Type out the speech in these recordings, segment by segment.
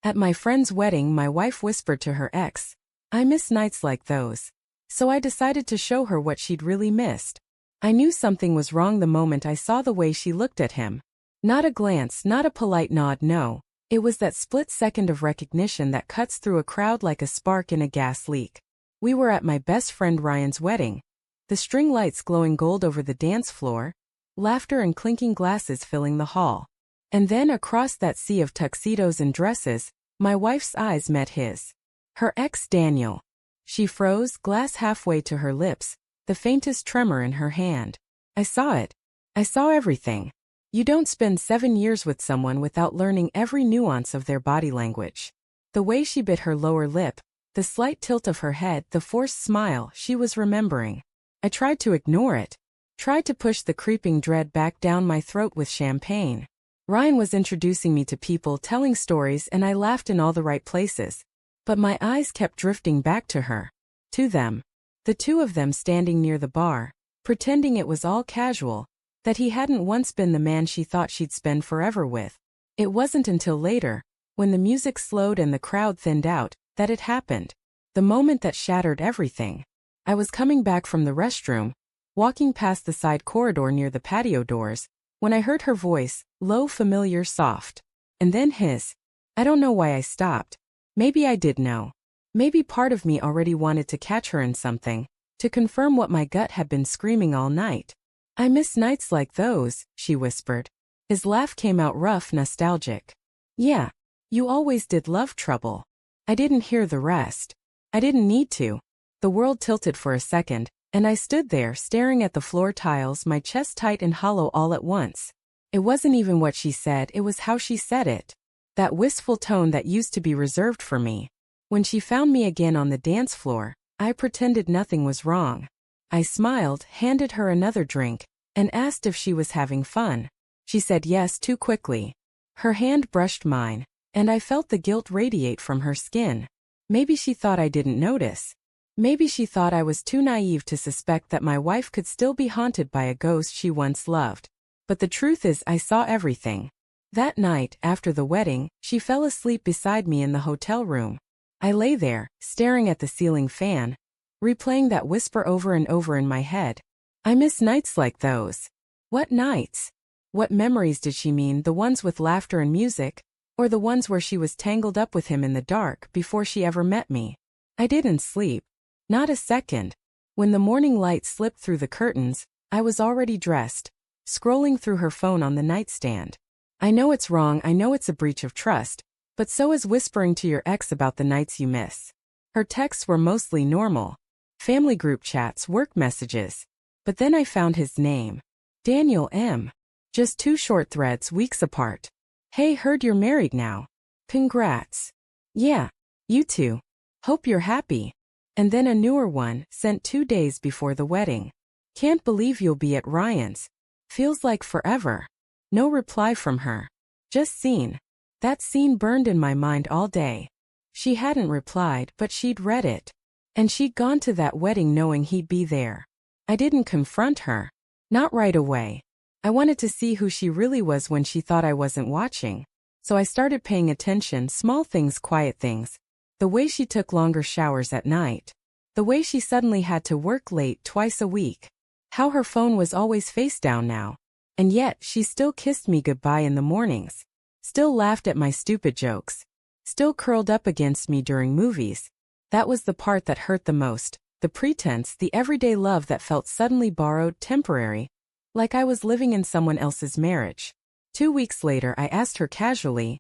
At my friend's wedding, my wife whispered to her ex, "I miss nights like those." So I decided to show her what she'd really missed. I knew something was wrong the moment I saw the way she looked at him. Not a glance, not a polite nod, no. It was that split second of recognition that cuts through a crowd like a spark in a gas leak. We were at my best friend Ryan's wedding. The string lights glowing gold over the dance floor, laughter and clinking glasses filling the hall. And then across that sea of tuxedos and dresses, my wife's eyes met his. Her ex Daniel. She froze, glass halfway to her lips, the faintest tremor in her hand. I saw it. I saw everything. You don't spend 7 years with someone without learning every nuance of their body language. The way she bit her lower lip, the slight tilt of her head, the forced smile, she was remembering. I tried to ignore it. Tried to push the creeping dread back down my throat with champagne. Ryan was introducing me to people, telling stories, and I laughed in all the right places. But my eyes kept drifting back to her. To them. The two of them standing near the bar, pretending it was all casual, that he hadn't once been the man she thought she'd spend forever with. It wasn't until later, when the music slowed and the crowd thinned out, that it happened. The moment that shattered everything. I was coming back from the restroom, walking past the side corridor near the patio doors, when I heard her voice, low, familiar, soft. And then his. I don't know why I stopped. Maybe I did know. Maybe part of me already wanted to catch her in something, to confirm what my gut had been screaming all night. "I miss nights like those," she whispered. His laugh came out rough, nostalgic. "Yeah, you always did love trouble." I didn't hear the rest. I didn't need to. The world tilted for a second, and I stood there staring at the floor tiles, my chest tight and hollow all at once. It wasn't even what she said, it was how she said it. That wistful tone that used to be reserved for me. When she found me again on the dance floor, I pretended nothing was wrong. I smiled, handed her another drink, and asked if she was having fun. She said yes too quickly. Her hand brushed mine, and I felt the guilt radiate from her skin. Maybe she thought I didn't notice. Maybe she thought I was too naive to suspect that my wife could still be haunted by a ghost she once loved. But the truth is, I saw everything. That night, after the wedding, she fell asleep beside me in the hotel room. I lay there, staring at the ceiling fan, replaying that whisper over and over in my head. I miss nights like those. What nights? What memories did she mean, the ones with laughter and music, or the ones where she was tangled up with him in the dark before she ever met me? I didn't sleep. Not a second. When the morning light slipped through the curtains, I was already dressed, scrolling through her phone on the nightstand. I know it's wrong, I know it's a breach of trust, but so is whispering to your ex about the nights you miss. Her texts were mostly normal. Family group chats, work messages. But then I found his name. Daniel M. Just 2 short threads, weeks apart. "Hey, heard you're married now. Congrats." "Yeah, you too. Hope you're happy." And then a newer one, sent 2 days before the wedding. "Can't believe you'll be at Ryan's. Feels like forever." No reply from her. Just seen. That scene burned in my mind all day. She hadn't replied, but she'd read it. And she'd gone to that wedding knowing he'd be there. I didn't confront her. Not right away. I wanted to see who she really was when she thought I wasn't watching. So I started paying attention, small things, quiet things. The way she took longer showers at night. The way she suddenly had to work late twice a week. How her phone was always face down now. And yet, she still kissed me goodbye in the mornings. Still laughed at my stupid jokes. Still curled up against me during movies. That was the part that hurt the most. The pretense, the everyday love that felt suddenly borrowed, temporary. Like I was living in someone else's marriage. 2 weeks later, I asked her casually,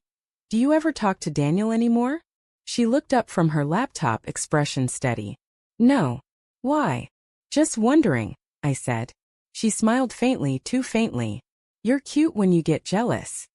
"Do you ever talk to Daniel anymore?" She looked up from her laptop, expression steady. "No." "Why?" "Just wondering," I said. She smiled faintly, too faintly. "You're cute when you get jealous."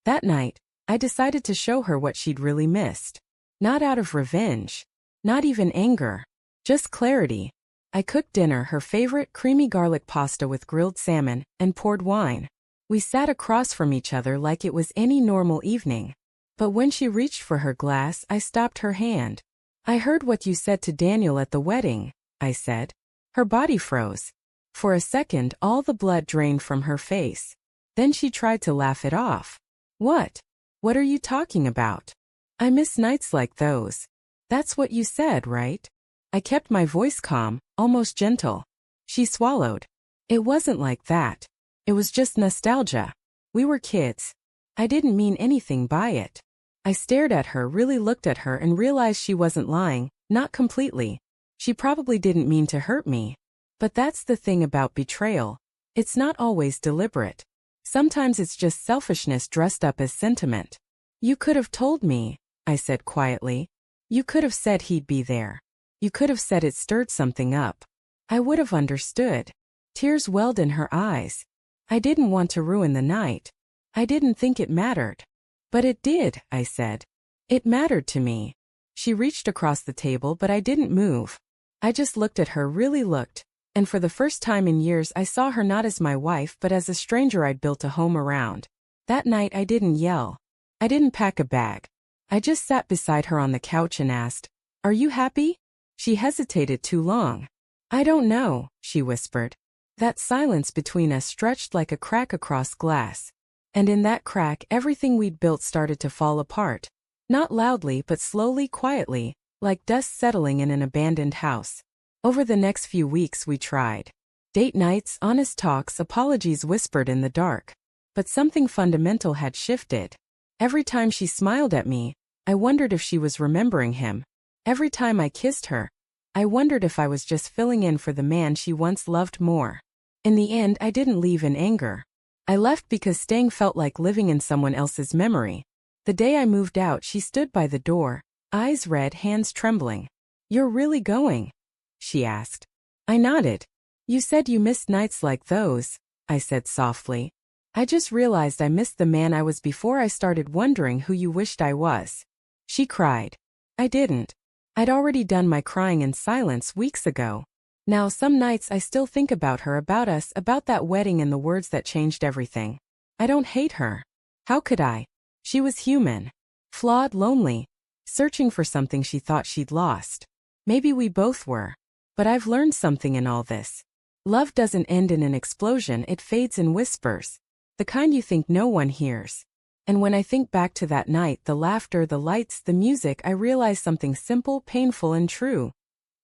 That night, I decided to show her what she'd really missed. Not out of revenge. Not even anger. Just clarity. I cooked dinner, her favorite creamy garlic pasta with grilled salmon, and poured wine. We sat across from each other like it was any normal evening. But when she reached for her glass, I stopped her hand. "I heard what you said to Daniel at the wedding," I said. Her body froze. For a second, all the blood drained from her face. Then she tried to laugh it off. "What? What are you talking about?" I miss nights like those. That's what you said, right? I kept my voice calm, almost gentle. She swallowed. It wasn't like that. It was just nostalgia. We were kids. I didn't mean anything by it. I stared at her, really looked at her, and realized she wasn't lying, not completely. She probably didn't mean to hurt me. But that's the thing about betrayal. It's not always deliberate. Sometimes it's just selfishness dressed up as sentiment. You could have told me, I said quietly. You could have said he'd be there. You could have said it stirred something up. I would have understood. Tears welled in her eyes. I didn't want to ruin the night. I didn't think it mattered. But it did, I said. It mattered to me. She reached across the table, but I didn't move. I just looked at her, really looked. And for the first time in years I saw her not as my wife but as a stranger I'd built a home around. That night I didn't yell. I didn't pack a bag. I just sat beside her on the couch and asked, "Are you happy?" She hesitated too long. "I don't know," she whispered. That silence between us stretched like a crack across glass. And in that crack everything we'd built started to fall apart. Not loudly but slowly, quietly, like dust settling in an abandoned house. Over the next few weeks we tried. Date nights, honest talks, apologies whispered in the dark. But something fundamental had shifted. Every time she smiled at me, I wondered if she was remembering him. Every time I kissed her, I wondered if I was just filling in for the man she once loved more. In the end, I didn't leave in anger. I left because staying felt like living in someone else's memory. The day I moved out, she stood by the door, eyes red, hands trembling. "You're really going?" she asked. I nodded. "You said you missed nights like those," I said softly. "I just realized I missed the man I was before I started wondering who you wished I was." She cried. I didn't. I'd already done my crying in silence weeks ago. Now some nights I still think about her, about us, about that wedding and the words that changed everything. I don't hate her. How could I? She was human. Flawed, lonely. Searching for something she thought she'd lost. Maybe we both were. But I've learned something in all this. Love doesn't end in an explosion, it fades in whispers. The kind you think no one hears. And when I think back to that night, the laughter, the lights, the music, I realize something simple, painful, and true.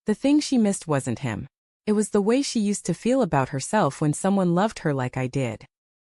The thing she missed wasn't him. It was the way she used to feel about herself when someone loved her like I did.